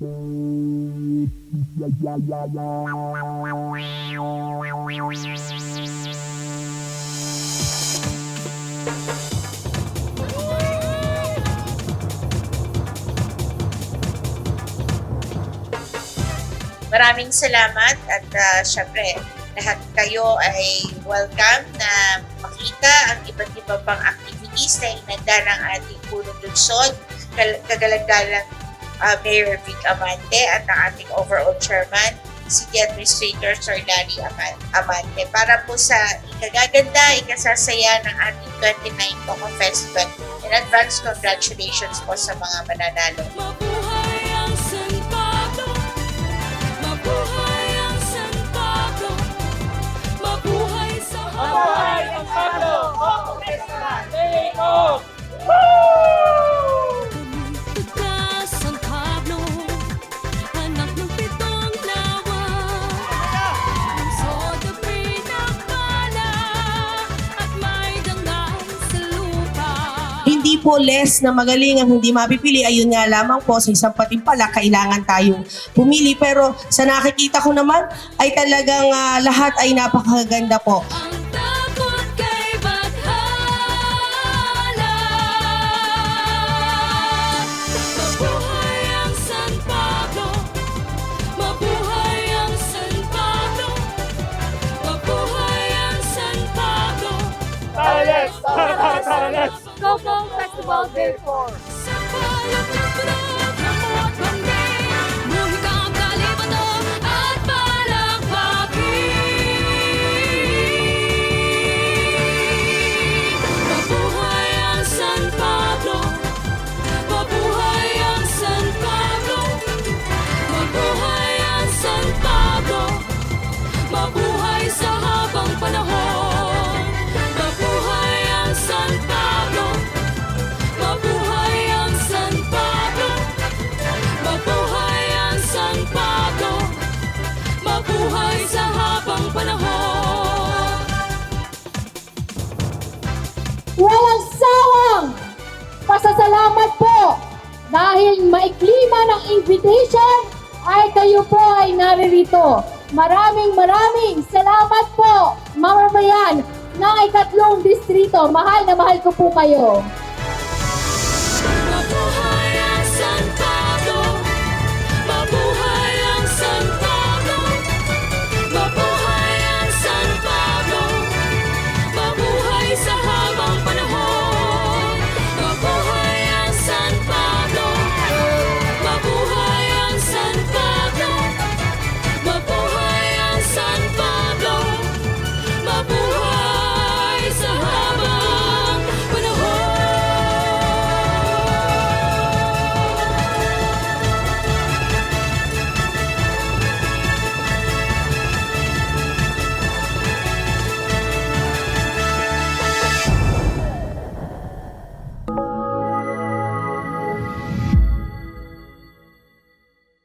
Maraming salamat at syempre lahat kayo ay welcome na makita ang iba't iba pang activities na inanda ng ating punong lungsod, kagalagalang Mayor Vic Amante at ang ating overall chairman, City Administrator Sir Larry Amante, para po sa ikagaganda, ikasasaya ng ating 29th Toco Festival. In advance, congratulations po sa mga mananalo. Mabuhay ang San Pablo! Mabuhay ang San Pablo! Mabuhay sa Mabuhay ang Pablo! Toco Festival! Take off! Taga San Pablo, anak ng pitong lawa. Soda pinagpala at may dangal sa lupa. Hindi po less na magaling ang hindi mapipili. Ayun nga lamang po, sa isang patimpala, kailangan tayong pumili. Pero sa nakikita ko naman, ay talagang lahat ay napakaganda po. Ang takot kay Bathala. Mabuhay ang San Pablo. Mabuhay ang San Pablo. Mabuhay ang San Pablo. Tara, let's! Tara, let's! Toco Festival Day 4. Sa payag ng punog ng bawat bangkay, muhikang kalibado at palakpakin. Mabuhay ang San Pablo. Mabuhay ang San Pablo. Mabuhay ang San Pablo. Mabuhay sa habang panahon. Mabuhay ang San Pablo. Mabuhay ang San Pablo. Mabuhay ang San Pablo. Mabuhay sa habang panahon. Walang sawang pasasalamat po dahil maikli man ang invitation ay kayo po ay naririto. Maraming salamat po, mamamayan ng ikatlong distrito. Mahal na mahal ko po kayo.